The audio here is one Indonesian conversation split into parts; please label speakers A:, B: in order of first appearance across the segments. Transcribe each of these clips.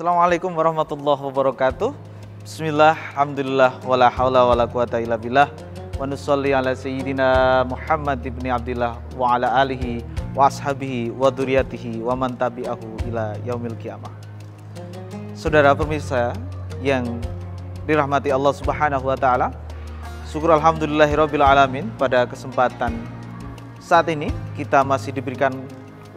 A: Assalamualaikum warahmatullahi wabarakatuh. Bismillah, alhamdulillah, wala hawla wala quwata illa billah. Wa nusalli ala sayyidina Muhammad ibn Abdillah wa ala alihi wa ashabihi wa dzurriyyatihi wa man tabi'ahu ila yaumil qiyamah. Saudara pemirsa yang dirahmati Allah Subhanahu wa taala, syukur alhamdulillahirabbil alamin, pada kesempatan saat ini kita masih diberikan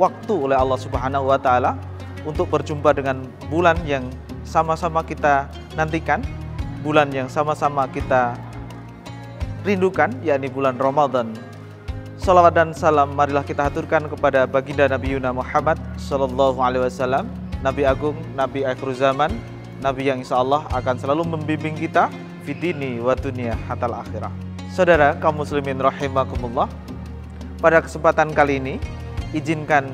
A: waktu oleh Allah Subhanahu wa taala untuk berjumpa dengan bulan yang sama-sama kita nantikan, bulan yang sama-sama kita rindukan, yakni bulan Ramadan. Salawat dan salam marilah kita haturkan kepada baginda Nabi Yuna Muhammad sallallahu alaihi wasallam, Nabi agung, Nabi akhir zaman, Nabi yang insya Allah akan selalu membimbing kita fidini wa dunia hatal akhirah. Saudara kaum muslimin rahimakumullah, pada kesempatan kali ini izinkan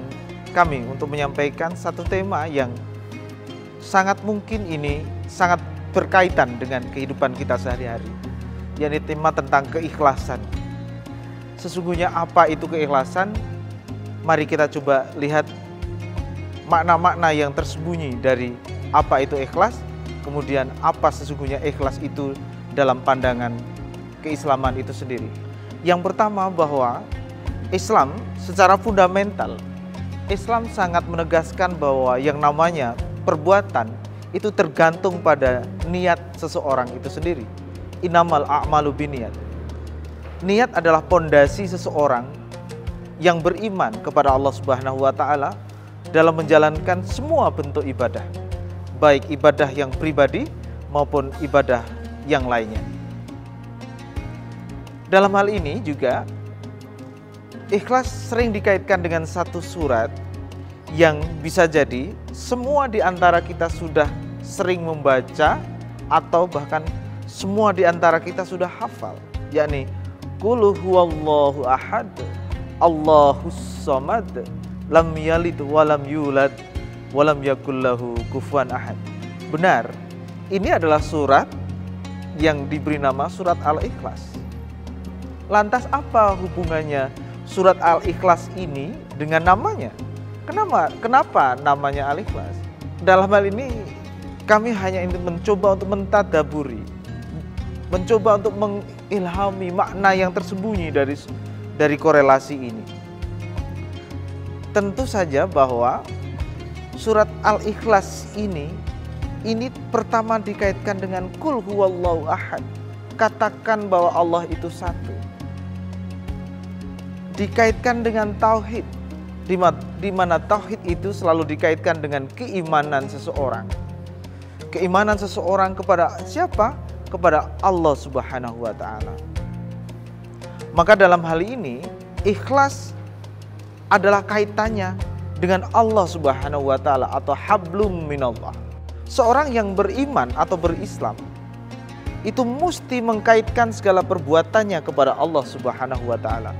A: kami untuk menyampaikan satu tema yang sangat mungkin ini sangat berkaitan dengan kehidupan kita sehari-hari, yakni tema tentang keikhlasan. Sesungguhnya apa itu keikhlasan? Mari kita coba lihat makna-makna yang tersembunyi dari apa itu ikhlas, kemudian apa sesungguhnya ikhlas itu dalam pandangan keislaman itu sendiri. Yang pertama, bahwa Islam secara fundamental, Islam sangat menegaskan bahwa yang namanya perbuatan itu tergantung pada niat seseorang itu sendiri. Innamal a'malu binniyat. Niat adalah pondasi seseorang yang beriman kepada Allah Subhanahu wa taala dalam menjalankan semua bentuk ibadah, baik ibadah yang pribadi maupun ibadah yang lainnya. Dalam hal ini juga ikhlas sering dikaitkan dengan satu surat yang bisa jadi semua di antara kita sudah sering membaca atau bahkan semua di antara kita sudah hafal, yakni Qul huwallahu ahad, Allahus samad, lam yalid walam yulad walam yakul lahu kufuwan ahad. Benar, ini adalah surat yang diberi nama surat Al-Ikhlas. Lantas apa hubungannya surat Al-Ikhlas ini dengan namanya? Kenapa namanya Al-Ikhlas? Dalam hal ini kami hanya ingin mencoba untuk mentadaburi, mencoba untuk mengilhami makna yang tersembunyi dari korelasi ini. Tentu saja bahwa surat Al-Ikhlas ini pertama dikaitkan dengan Qul huwallahu ahad. Katakan bahwa Allah itu satu. Dikaitkan dengan tauhid, di mana tauhid itu selalu dikaitkan dengan keimanan seseorang. Keimanan seseorang kepada siapa? Kepada Allah Subhanahu wa taala. Maka dalam hal ini ikhlas adalah kaitannya dengan Allah Subhanahu wa taala atau hablum minallah. Seorang yang beriman atau berislam itu mesti mengkaitkan segala perbuatannya kepada Allah Subhanahu wa taala.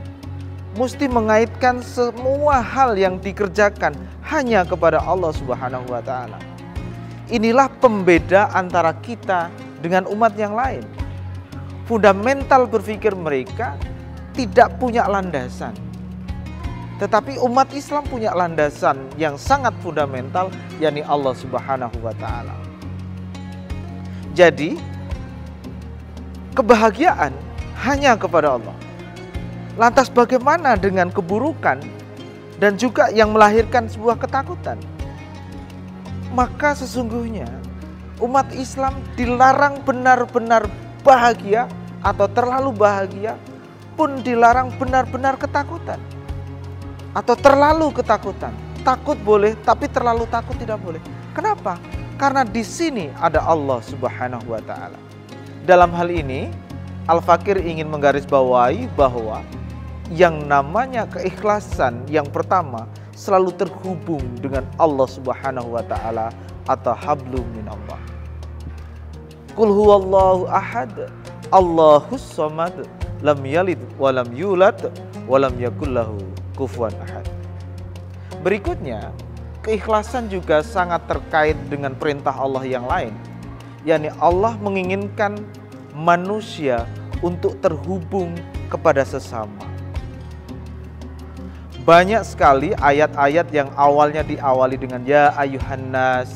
A: Mesti mengaitkan semua hal yang dikerjakan hanya kepada Allah Subhanahu wa taala. Inilah pembeda antara kita dengan umat yang lain. Fundamental berpikir mereka tidak punya landasan. Tetapi umat Islam punya landasan yang sangat fundamental, yakni Allah Subhanahu wa taala. Jadi, kebahagiaan hanya kepada Allah. Lantas bagaimana dengan keburukan dan juga yang melahirkan sebuah ketakutan? Maka sesungguhnya umat Islam dilarang benar-benar bahagia atau terlalu bahagia, pun dilarang benar-benar ketakutan atau terlalu ketakutan. Takut boleh, tapi terlalu takut tidak boleh. Kenapa? Karena di sini ada Allah Subhanahu wa taala. Dalam hal ini Al-Fakir ingin menggarisbawahi bahwa yang namanya keikhlasan yang pertama selalu terhubung dengan Allah Subhanahu wa taala atau hablum minallah. Qul huwallahu ahad, Allahus samad, lam yalid walam yulad walam yakul lahu kufuwan ahad. Berikutnya, keikhlasan juga sangat terkait dengan perintah Allah yang lain, yakni Allah menginginkan manusia untuk terhubung kepada sesama. Banyak sekali ayat-ayat yang awalnya diawali dengan ya ayuhan nas,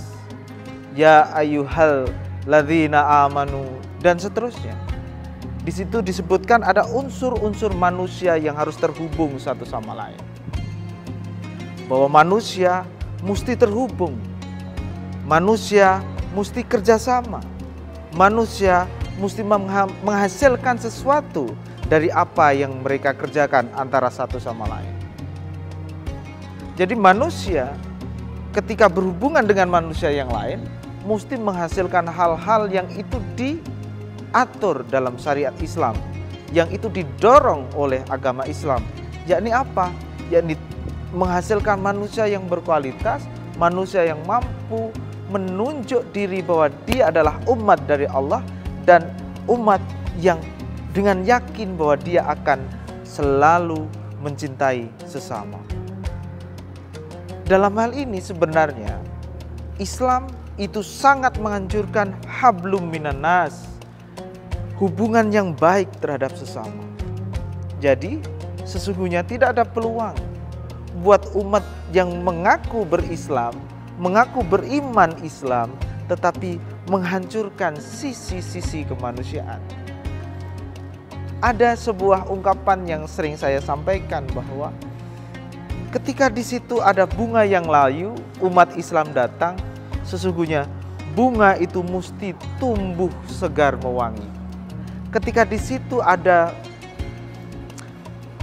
A: ya ayyuhal ladzina amanu, dan seterusnya. Di situ disebutkan ada unsur-unsur manusia yang harus terhubung satu sama lain. Bahwa manusia mesti terhubung, manusia mesti kerjasama, manusia mesti menghasilkan sesuatu dari apa yang mereka kerjakan antara satu sama lain. Jadi manusia ketika berhubungan dengan manusia yang lain mesti menghasilkan hal-hal yang itu diatur dalam syariat Islam, yang itu didorong oleh agama Islam. Yakni apa? Yakni menghasilkan manusia yang berkualitas, manusia yang mampu menunjuk diri bahwa dia adalah umat dari Allah, dan umat yang dengan yakin bahwa dia akan selalu mencintai sesama. Dalam hal ini sebenarnya Islam itu sangat menganjurkan hablum minan nas, hubungan yang baik terhadap sesama. Jadi sesungguhnya tidak ada peluang buat umat yang mengaku berislam, mengaku beriman Islam, tetapi menghancurkan sisi-sisi kemanusiaan. Ada sebuah ungkapan yang sering saya sampaikan bahwa ketika di situ ada bunga yang layu, umat Islam datang, sesungguhnya bunga itu mesti tumbuh segar mewangi. Ketika di situ ada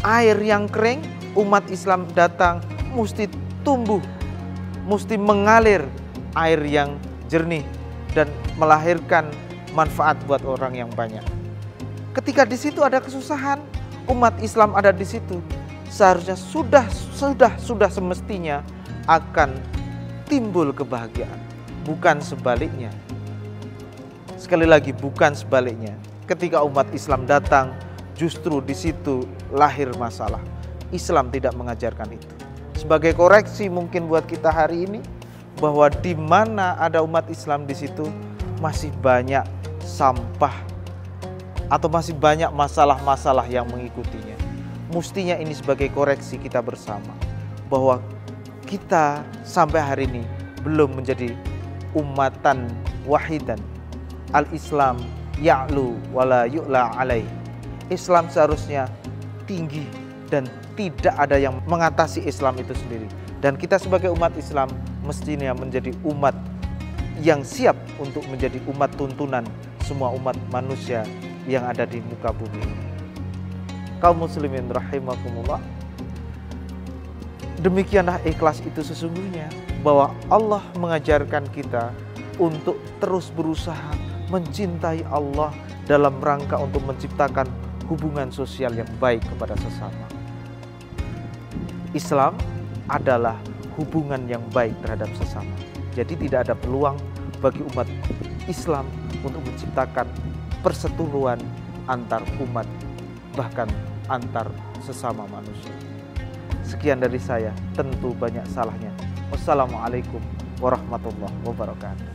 A: air yang kering, umat Islam datang, mesti tumbuh, mesti mengalir air yang jernih dan melahirkan manfaat buat orang yang banyak. Ketika di situ ada kesusahan, umat Islam ada di situ, seharusnya sudah semestinya akan timbul kebahagiaan, bukan sebaliknya. Sekali lagi, bukan sebaliknya. Ketika umat Islam datang, justru di situ lahir masalah. Islam tidak mengajarkan itu. Sebagai koreksi mungkin buat kita hari ini, bahwa di mana ada umat Islam di situ masih banyak sampah atau masih banyak masalah-masalah yang mengikutinya. Mestinya ini sebagai koreksi kita bersama, bahwa kita sampai hari ini belum menjadi umatan wahidan. Al-Islam ya'lu wala yu'la alaih. Islam seharusnya tinggi dan tidak ada yang mengatasi Islam itu sendiri. Dan kita sebagai umat Islam mestinya menjadi umat yang siap untuk menjadi umat tuntunan semua umat manusia yang ada di muka bumi ini. Kaum muslimin rahimakumullah, demikianlah ikhlas itu sesungguhnya, bahwa Allah mengajarkan kita untuk terus berusaha mencintai Allah dalam rangka untuk menciptakan hubungan sosial yang baik kepada sesama. Islam adalah hubungan yang baik terhadap sesama. Jadi tidak ada peluang bagi umat Islam untuk menciptakan perseteruan antar umat, bahkan antar sesama manusia. Sekian dari saya, tentu banyak salahnya. Wassalamualaikum warahmatullahi wabarakatuh.